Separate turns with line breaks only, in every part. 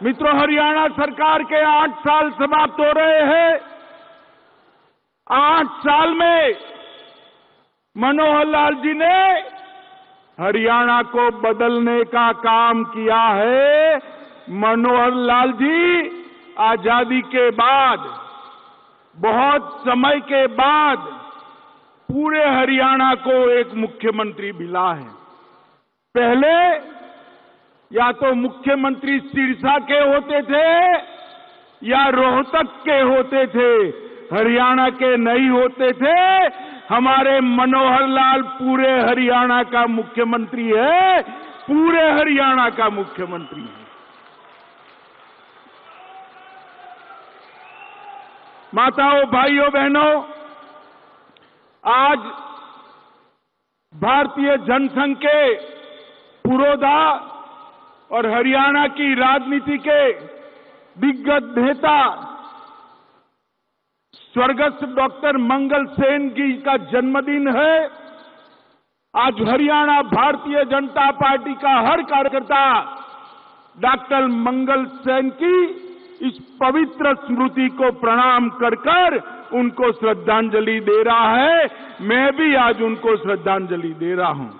मित्रों, हरियाणा सरकार के 8 साल समाप्त हो रहे हैं। 8 साल में मनोहर लाल जी ने हरियाणा को बदलने का काम किया है। मनोहर लाल जी आजादी के बाद, बहुत समय के बाद पूरे हरियाणा को एक मुख्यमंत्री मिला है। पहले या तो मुख्यमंत्री सिरसा के होते थे या रोहतक के होते थे, हरियाणा के नहीं होते थे। हमारे मनोहर लाल पूरे हरियाणा का मुख्यमंत्री है, पूरे हरियाणा का मुख्यमंत्री है। माताओं, भाइयों, बहनों, आज भारतीय जनसंघ के पुरोधा और हरियाणा की राजनीति के दिग्गज नेता स्वर्गस्थ डॉक्टर मंगल सेन जी का जन्मदिन है। आज हरियाणा भारतीय जनता पार्टी का हर कार्यकर्ता डॉक्टर मंगल सेन की इस पवित्र स्मृति को प्रणाम कर उनको श्रद्धांजलि दे रहा है। मैं भी आज उनको श्रद्धांजलि दे रहा हूं।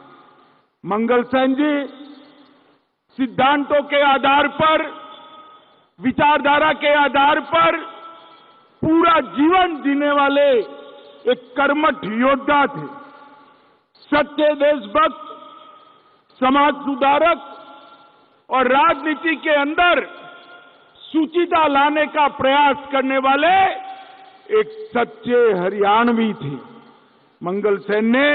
मंगल सेन जी सिद्धांतों के आधार पर, विचारधारा के आधार पर पूरा जीवन जीने वाले एक कर्मठ योद्धा थे। सच्चे देशभक्त, समाज सुधारक और राजनीति के अंदर सुचिता लाने का प्रयास करने वाले एक सच्चे हरियाणवी थे। मंगल सेन ने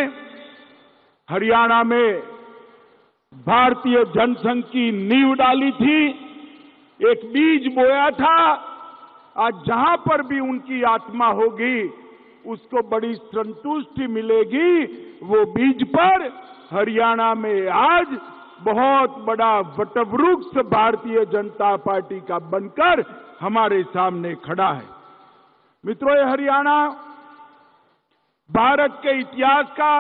हरियाणा में भारतीय जनसंघ की नींव डाली थी, एक बीज बोया था। आज जहां पर भी उनकी आत्मा होगी उसको बड़ी संतुष्टि मिलेगी। वो बीज पर हरियाणा में आज बहुत बड़ा वटवृक्ष भारतीय जनता पार्टी का बनकर हमारे सामने खड़ा है। मित्रों, ये हरियाणा भारत के इतिहास का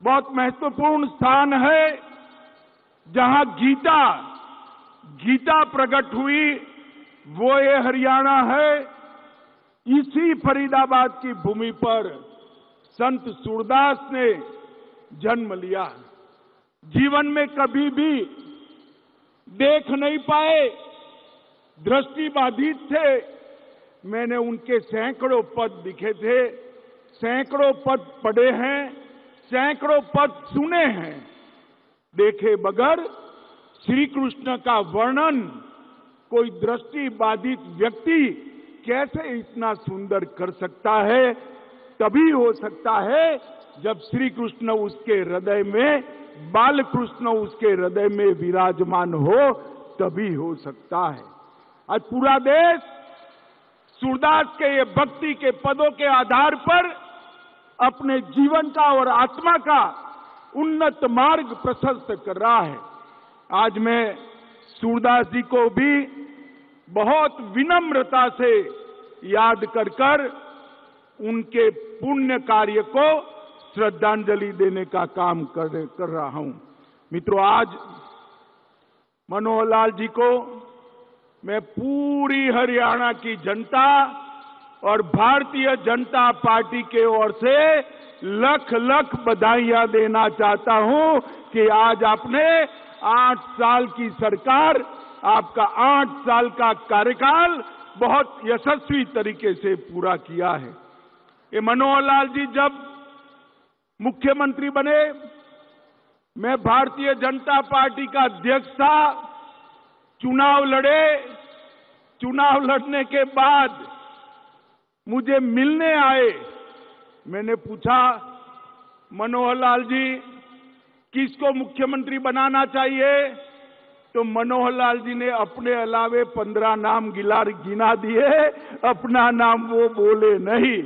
बहुत महत्वपूर्ण स्थान है। जहां गीता प्रकट हुई वो ये हरियाणा है। इसी फरीदाबाद की भूमि पर संत सूरदास ने जन्म लिया। जीवन में कभी भी देख नहीं पाए, दृष्टि बाधित थे। मैंने उनके सैकड़ों पद लिखे थे, सैकड़ों पद पढ़े हैं, सैकड़ों पद सुने हैं। देखे बगैर श्री कृष्ण का वर्णन कोई दृष्टि बाधित व्यक्ति कैसे इतना सुंदर कर सकता है? तभी हो सकता है जब श्री कृष्ण उसके हृदय में, बाल कृष्ण उसके हृदय में विराजमान हो, तभी हो सकता है। आज पूरा देश सूरदास के ये भक्ति के पदों के आधार पर अपने जीवन का और आत्मा का उन्नत मार्ग प्रशस्त कर रहा है। आज मैं सूरदास जी को भी बहुत विनम्रता से याद कर उनके पुण्य कार्य को श्रद्धांजलि देने का काम कर रहा हूं। मित्रों, आज मनोहर लाल जी को मैं पूरी हरियाणा की जनता और भारतीय जनता पार्टी के ओर से लख लख बधाइयां देना चाहता हूं कि आज आपने 8 साल की सरकार, आपका 8 साल का कार्यकाल बहुत यशस्वी तरीके से पूरा किया है। ये मनोहर लाल जी जब मुख्यमंत्री बने, मैं भारतीय जनता पार्टी का अध्यक्ष था। चुनाव लड़े, चुनाव लड़ने के बाद मुझे मिलने आए। मैंने पूछा, मनोहर लाल जी किसको मुख्यमंत्री बनाना चाहिए? तो मनोहर लाल जी ने अपने अलावे 15 नाम गिना दिए, अपना नाम वो बोले नहीं।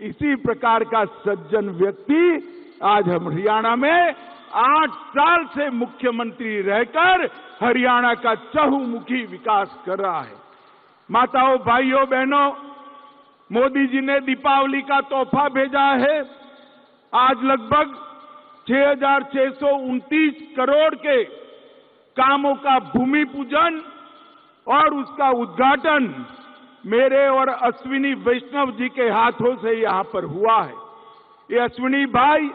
इसी प्रकार का सज्जन व्यक्ति आज हम हरियाणा में 8 साल से मुख्यमंत्री रहकर हरियाणा का चहुमुखी विकास कर रहा है। माताओं, भाइयों, बहनों, मोदी जी ने दीपावली का तोहफा भेजा है। आज लगभग 6,629 करोड़ के कामों का भूमि पूजन और उसका उद्घाटन मेरे और अश्विनी वैष्णव जी के हाथों से यहां पर हुआ है। ये अश्विनी भाई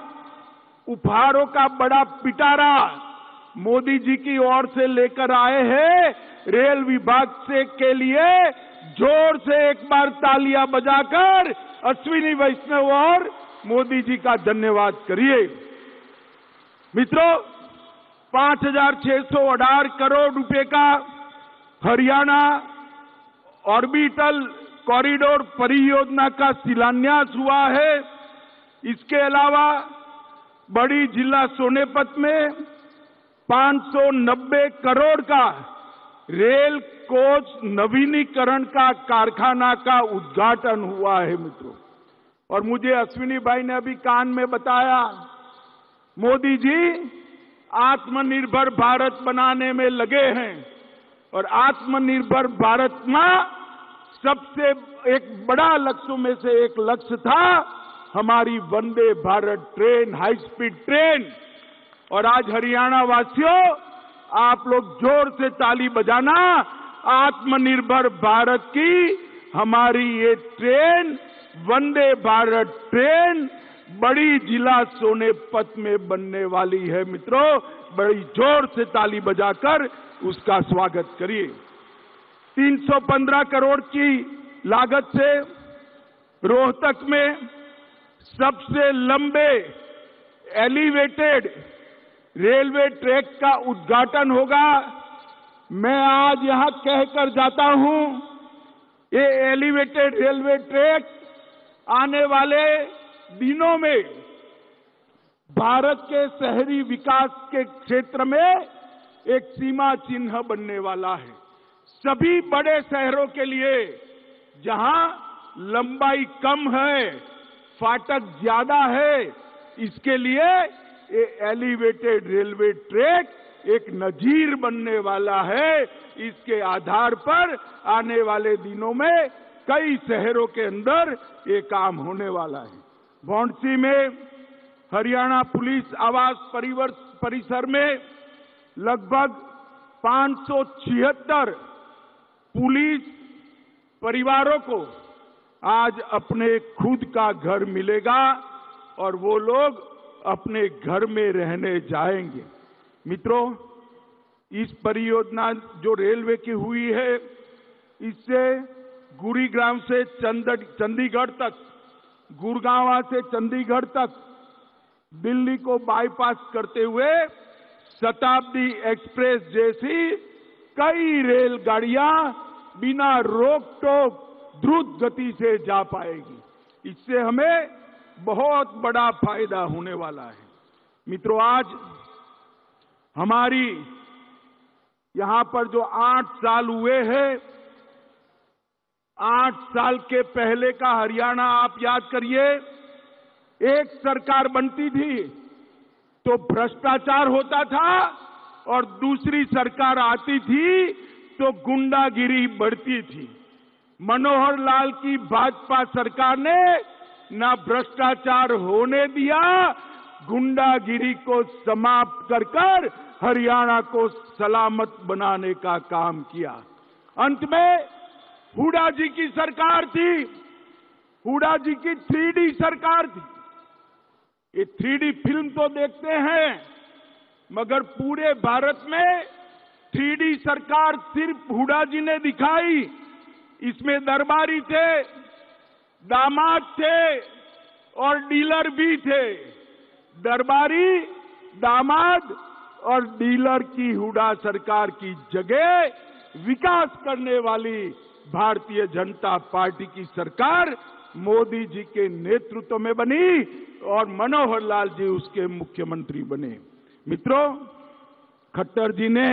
उपहारों का बड़ा पिटारा मोदी जी की ओर से लेकर आए हैं। रेल विभाग से के लिए जोर से एक बार तालियां बजाकर अश्विनी वैष्णव और मोदी जी का धन्यवाद करिए। मित्रों, 5,618 करोड़ रुपए का हरियाणा ऑर्बिटल कॉरिडोर परियोजना का शिलान्यास हुआ है। इसके अलावा बड़ी जिला सोनेपत में 590 करोड़ का रेल कोच नवीनीकरण का कारखाना का उद्घाटन हुआ है मित्रों। और मुझे अश्विनी भाई ने अभी कान में बताया, मोदी जी आत्मनिर्भर भारत बनाने में लगे हैं और आत्मनिर्भर भारत में सबसे एक बड़ा लक्ष्यों में से एक लक्ष्य था हमारी Vande Bharat train, high speed train. और आज हरियाणा वासियों, आप लोग जोर से ताली बजाना, आत्मनिर्भर भारत की हमारी ये ट्रेन, वंदे भारत ट्रेन बड़ी जिला सोनेपत में बनने वाली है मित्रों। बड़ी जोर से ताली बजाकर उसका स्वागत करिए। 315 करोड़ की लागत से रोहतक में सबसे लंबे एलिवेटेड रेलवे ट्रैक का उद्घाटन होगा। मैं आज यहां कहकर जाता हूं, ये एलिवेटेड रेलवे ट्रैक आने वाले दिनों में भारत के शहरी विकास के क्षेत्र में एक सीमा चिन्ह बनने वाला है। सभी बड़े शहरों के लिए जहां लंबाई कम है, फाटक ज्यादा है, इसके लिए ये एलिवेटेड रेलवे ट्रैक एक नजीर बनने वाला है। इसके आधार पर आने वाले दिनों में कई शहरों के अंदर ये काम होने वाला है। भौंडसी में हरियाणा पुलिस आवास परिसर में लगभग 576 पुलिस परिवारों को आज अपने खुद का घर मिलेगा और वो लोग अपने घर में रहने जाएंगे। मित्रों, इस परियोजना जो रेलवे की हुई है, इससे गुरुग्राम से चंडीगढ़ तक, गुड़गांव से चंडीगढ़ तक दिल्ली को बाईपास करते हुए शताब्दी एक्सप्रेस जैसी कई रेलगाड़ियां बिना रोक टोक द्रुत गति से जा पाएगी। इससे हमें बहुत बड़ा फायदा होने वाला है। मित्रों, आज हमारी यहां पर जो 8 साल हुए हैं, 8 साल के पहले का हरियाणा आप याद करिए। एक सरकार बनती थी तो भ्रष्टाचार होता था और दूसरी सरकार आती थी तो गुंडागिरी बढ़ती थी। मनोहर लाल की भाजपा सरकार ने ना भ्रष्टाचार होने दिया, गुंडागिरी को समाप्त कर हरियाणा को सलामत बनाने का काम किया। अंत में हुड्डा जी की सरकार थी, हुड्डा जी की 3D सरकार थी। ये 3D फिल्म तो देखते हैं, मगर पूरे भारत में 3D सरकार सिर्फ हुड्डा जी ने दिखाई। इसमें दरबारी थे, दामाद थे और डीलर भी थे। दरबारी, दामाद और डीलर की हुड्डा सरकार की जगह विकास करने वाली भारतीय जनता पार्टी की सरकार मोदी जी के नेतृत्व में बनी और मनोहर लाल जी उसके मुख्यमंत्री बने। मित्रों, खट्टर जी ने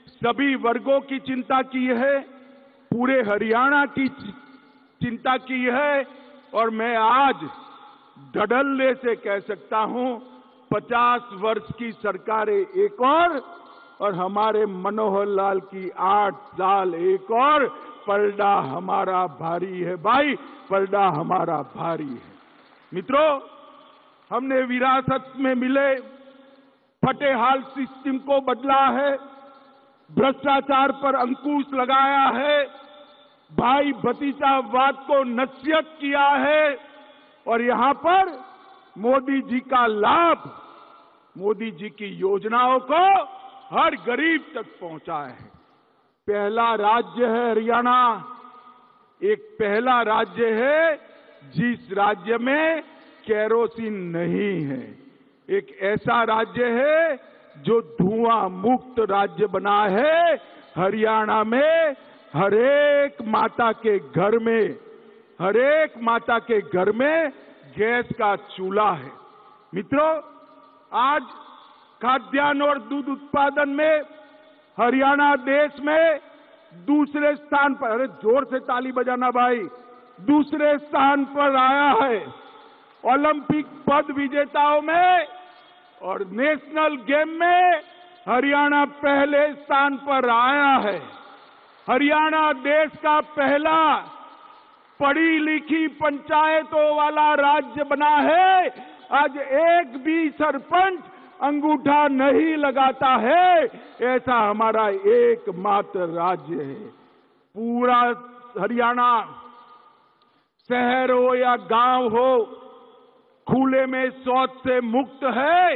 सभी वर्गों की चिंता की है, पूरे हरियाणा की चिंता की है और मैं आज धड़ल्ले से कह सकता हूं 50 वर्ष की सरकारें एक और हमारे मनोहर लाल की 8 साल एक और, पलड़ा हमारा भारी है भाई, पलड़ा हमारा भारी है। मित्रों, हमने विरासत में मिले फटेहाल सिस्टम को बदला है, भ्रष्टाचार पर अंकुश लगाया है, भाई भतीजावाद को नसीहत किया है और यहां पर मोदी जी का लाभ, मोदी जी की योजनाओं को हर गरीब तक पहुंचा है। पहला राज्य है हरियाणा, एक पहला राज्य है जिस राज्य में केरोसिन नहीं है, एक ऐसा राज्य है जो धुआं मुक्त राज्य बना है। हरियाणा में हरेक माता के घर में, हरेक माता के घर में गैस का चूल्हा है। मित्रों, आज खाद्यान्न और दूध उत्पादन में हरियाणा देश में दूसरे स्थान पर, अरे जोर से ताली बजाना भाई, दूसरे स्थान पर आया है। ओलंपिक पद विजेताओं में और नेशनल गेम में हरियाणा पहले स्थान पर आया है। हरियाणा देश का पहला पढ़ी लिखी पंचायतों वाला राज्य बना है। आज एक भी सरपंच अंगूठा नहीं लगाता है, ऐसा हमारा एकमात्र राज्य है। पूरा हरियाणा, शहर हो या गांव हो, खुले में शौच से मुक्त है।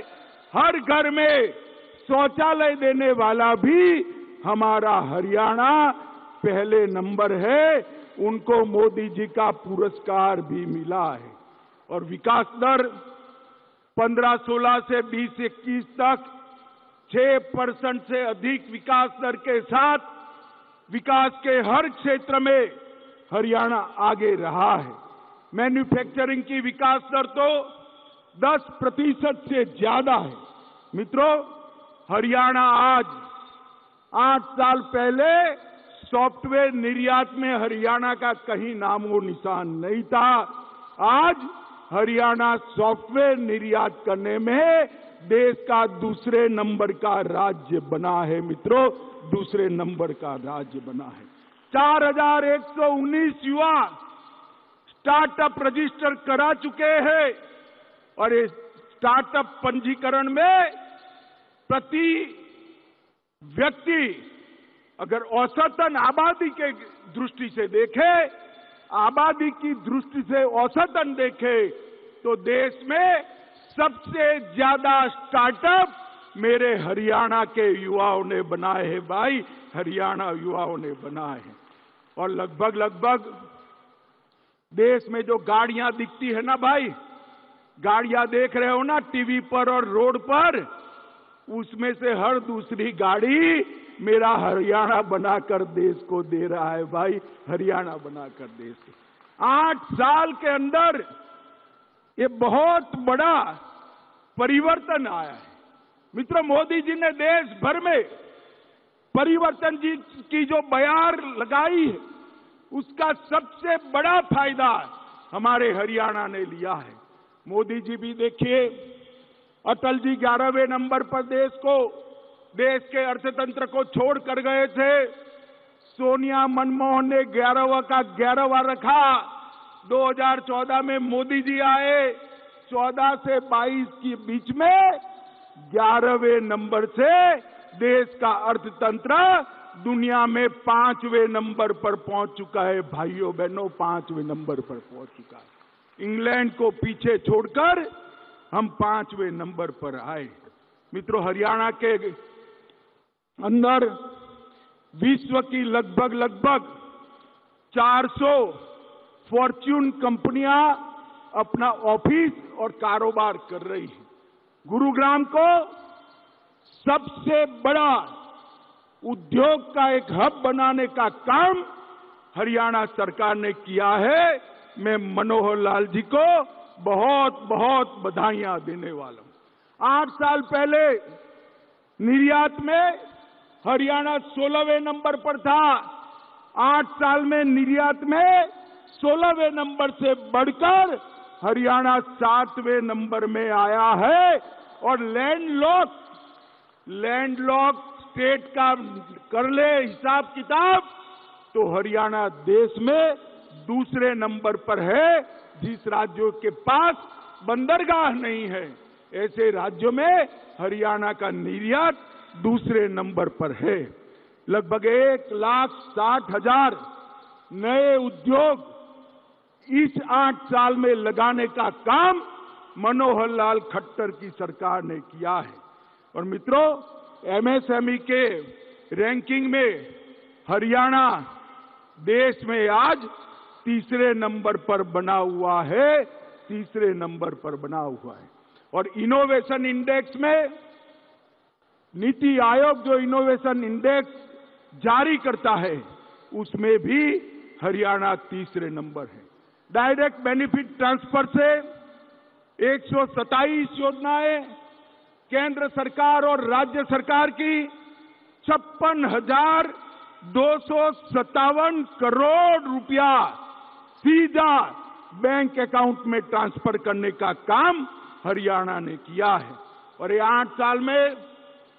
हर घर में शौचालय देने वाला भी हमारा हरियाणा पहले नंबर है। उनको मोदी जी का पुरस्कार भी मिला है। और विकास दर 15-16 से 20-21 तक 6% से अधिक विकास दर के साथ विकास के हर क्षेत्र में हरियाणा आगे रहा है। मैन्युफैक्चरिंग की विकास दर तो 10% से ज्यादा है। मित्रों, हरियाणा आज 8 साल पहले सॉफ्टवेयर निर्यात में हरियाणा का कहीं नामो निशान नहीं था। आज हरियाणा सॉफ्टवेयर निर्यात करने में देश का दूसरे नंबर का राज्य बना है। मित्रों, दूसरे नंबर का राज्य बना है। 4119 युवा स्टार्टअप रजिस्टर करा चुके हैं और इस स्टार्टअप पंजीकरण में प्रति व्यक्ति अगर औसतन आबादी के दृष्टि से देखे, आबादी की दृष्टि से औसतन देखे तो देश में सबसे ज्यादा स्टार्टअप मेरे हरियाणा के युवाओं ने बनाए हैं। भाई, हरियाणा युवाओं ने बनाए हैं। और लगभग देश में जो गाड़ियां दिखती है ना भाई, गाड़ियां देख रहे हो ना टीवी पर और रोड पर, उसमें से हर दूसरी गाड़ी मेरा हरियाणा बनाकर देश को दे रहा है। भाई, हरियाणा बनाकर देश को 8 साल के अंदर ये बहुत बड़ा परिवर्तन आया है। मित्रों, मोदी जी ने देश भर में परिवर्तन जी की जो बयार लगाई है, उसका सबसे बड़ा फायदा हमारे हरियाणा ने लिया है। मोदी जी भी देखिए, अटल जी 11वें नंबर पर देश के अर्थतंत्र को छोड़ कर गए थे। सोनिया मनमोहन ने 11वां का 11वां रखा। 2014 में मोदी जी आए, 14 से 22 के बीच में 11वें नंबर से देश का अर्थतंत्र दुनिया में 5वें नंबर पर पहुंच चुका है। भाइयों बहनों, 5वें नंबर पर पहुंच चुका है। इंग्लैंड को पीछे छोड़कर हम 5वें नंबर पर आए। मित्रों, हरियाणा के अंदर विश्व की लगभग 400 फॉर्च्यून कंपनियां अपना ऑफिस और कारोबार कर रही हैं। गुरुग्राम को सबसे बड़ा उद्योग का एक हब बनाने का काम हरियाणा सरकार ने किया है। मैं मनोहर लाल जी को बहुत बहुत बधाइयां देने वाला हूं। 8 साल पहले निर्यात में हरियाणा 16वें नंबर पर था। 8 साल में निर्यात में 16वें नंबर से बढ़कर हरियाणा 7वें नंबर में आया है। और लैंडलॉक स्टेट का कर ले हिसाब किताब तो हरियाणा देश में दूसरे नंबर पर है। जिस राज्यों के पास बंदरगाह नहीं है, ऐसे राज्यों में हरियाणा का निर्यात दूसरे नंबर पर है। लगभग 1,60,000 नए उद्योग इस 8 साल में लगाने का काम मनोहर लाल खट्टर की सरकार ने किया है। और मित्रों, एमएसएमई के रैंकिंग में हरियाणा देश में आज तीसरे नंबर पर बना हुआ है, तीसरे नंबर पर बना हुआ है। और इनोवेशन इंडेक्स में नीति आयोग जो इनोवेशन इंडेक्स जारी करता है उसमें भी हरियाणा तीसरे नंबर है। डायरेक्ट बेनिफिट ट्रांसफर से 127 योजनाएं केंद्र सरकार और राज्य सरकार की 56,257 करोड़ रुपया सीधा बैंक अकाउंट में ट्रांसफर करने का काम हरियाणा ने किया है। और ये 8 साल में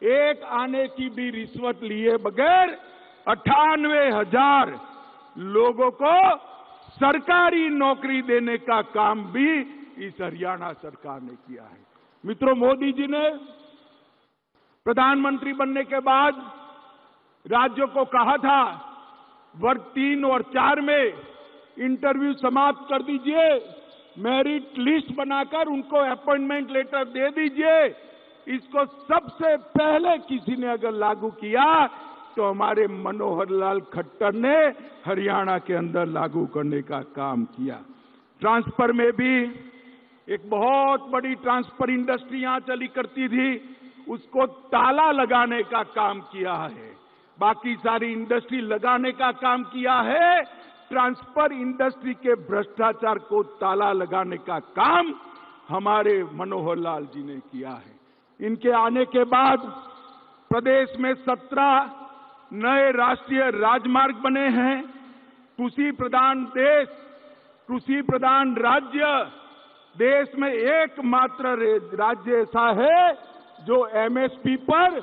एक आने की भी रिश्वत लिए बगैर 98,000 लोगों को सरकारी नौकरी देने का काम भी इस हरियाणा सरकार ने किया है। मित्रों, मोदी जी ने प्रधानमंत्री बनने के बाद राज्यों को कहा था वर्ग 3 और 4 में इंटरव्यू समाप्त कर दीजिए, मेरिट लिस्ट बनाकर उनको अपॉइंटमेंट लेटर दे दीजिए। इसको सबसे पहले किसी ने अगर लागू किया तो हमारे मनोहर लाल खट्टर ने हरियाणा के अंदर लागू करने का काम किया। ट्रांसफर में भी एक बहुत बड़ी ट्रांसफर इंडस्ट्री यहां चली करती थी, उसको ताला लगाने का काम किया है। बाकी सारी इंडस्ट्री लगाने का काम किया है, ट्रांसफर इंडस्ट्री के भ्रष्टाचार को ताला लगाने का काम हमारे मनोहर लाल जी ने किया है। इनके आने के बाद प्रदेश में 17 नए राष्ट्रीय राजमार्ग बने हैं। कृषि प्रधान देश, कृषि प्रधान राज्य, देश में एकमात्र राज्य ऐसा है जो एमएसपी पर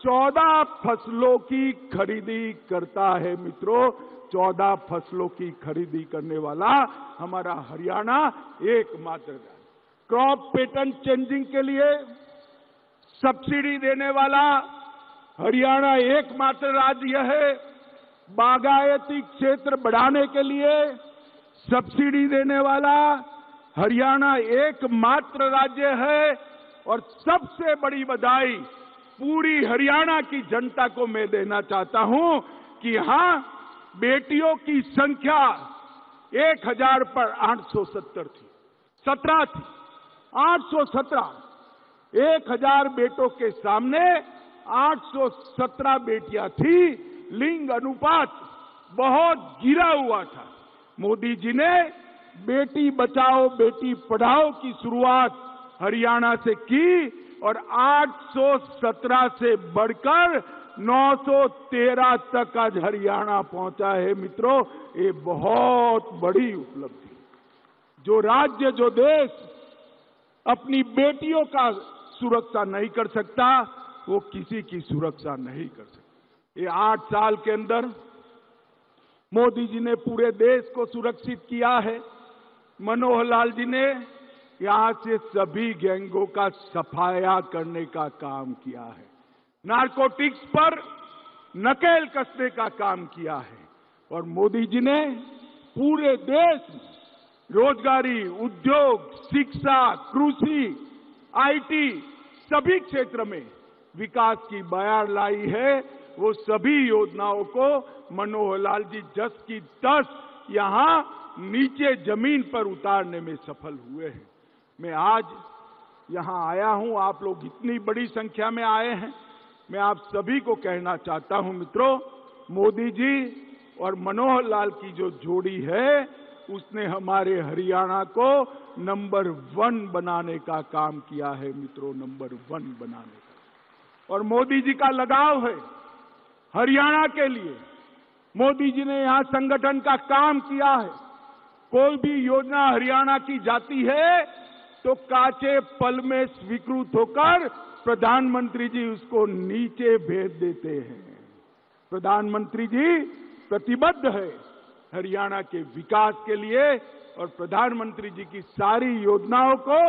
14 फसलों की खरीदी करता है। मित्रों, 14 फसलों की खरीदी करने वाला हमारा हरियाणा एकमात्र राज्य। क्रॉप पैटर्न चेंजिंग के लिए सब्सिडी देने वाला हरियाणा एकमात्र राज्य है। बागायती क्षेत्र बढ़ाने के लिए सब्सिडी देने वाला हरियाणा एकमात्र राज्य है। और सबसे बड़ी बधाई पूरी हरियाणा की जनता को मैं देना चाहता हूं कि हां, बेटियों की संख्या 1000 पर 870 थी, 17 थी, 817। 1000 बेटों के सामने 817 बेटियां थी। लिंग अनुपात बहुत गिरा हुआ था। मोदी जी ने बेटी बचाओ बेटी पढ़ाओ की शुरुआत हरियाणा से की और 817 से बढ़कर 913 तक आज हरियाणा पहुंचा है। मित्रों, ये बहुत बड़ी उपलब्धि। जो राज्य, जो देश अपनी बेटियों का सुरक्षा नहीं कर सकता, वो किसी की सुरक्षा नहीं कर सकता। ये 8 साल के अंदर मोदी जी ने पूरे देश को सुरक्षित किया है। मनोहर लाल जी ने यहां से सभी गैंगों का सफाया करने का काम किया है। नारकोटिक्स पर नकेल कसने का काम किया है। और मोदी जी ने पूरे देश में रोजगारी, उद्योग, शिक्षा, कृषि, आईटी सभी क्षेत्र में विकास की बयार लाई है। वो सभी योजनाओं को मनोहर लाल जी 10 की 10 यहां नीचे जमीन पर उतारने में सफल हुए हैं। मैं आज यहां आया हूं, आप लोग इतनी बड़ी संख्या में आए हैं। मैं आप सभी को कहना चाहता हूं मित्रों, मोदी जी और मनोहर लाल की जो जोड़ी है उसने हमारे हरियाणा को नंबर 1 बनाने का काम किया है। मित्रों, नंबर 1 बनाने का। और मोदी जी का लगाव है हरियाणा के लिए। मोदी जी ने यहां संगठन का काम किया है। कोई भी योजना हरियाणा की जाती है तो काचे पल में स्वीकृत होकर प्रधानमंत्री जी उसको नीचे भेज देते हैं। प्रधानमंत्री जी प्रतिबद्ध है हरियाणा के विकास के लिए और प्रधानमंत्री जी की सारी योजनाओं को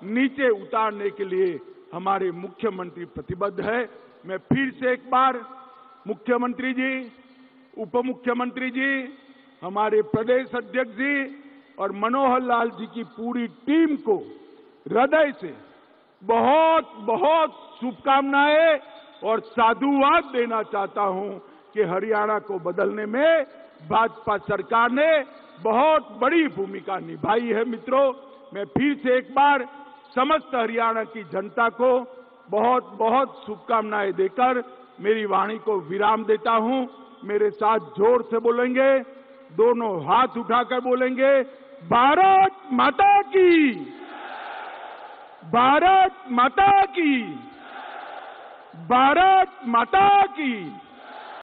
नीचे उतारने के लिए हमारे मुख्यमंत्री प्रतिबद्ध है। मैं फिर से एक बार मुख्यमंत्री जी, उप मुख्यमंत्री जी, हमारे प्रदेश अध्यक्ष जी और मनोहर लाल जी की पूरी टीम को हृदय से बहुत बहुत शुभकामनाएं और साधुवाद देना चाहता हूं कि हरियाणा को बदलने में भाजपा सरकार ने बहुत बड़ी भूमिका निभाई है। मित्रों, मैं फिर से एक बार समस्त हरियाणा की जनता को बहुत बहुत शुभकामनाएं देकर मेरी वाणी को विराम देता हूं। मेरे साथ जोर से बोलेंगे, दोनों हाथ उठाकर बोलेंगे, भारत माता की, भारत माता की, भारत माता की।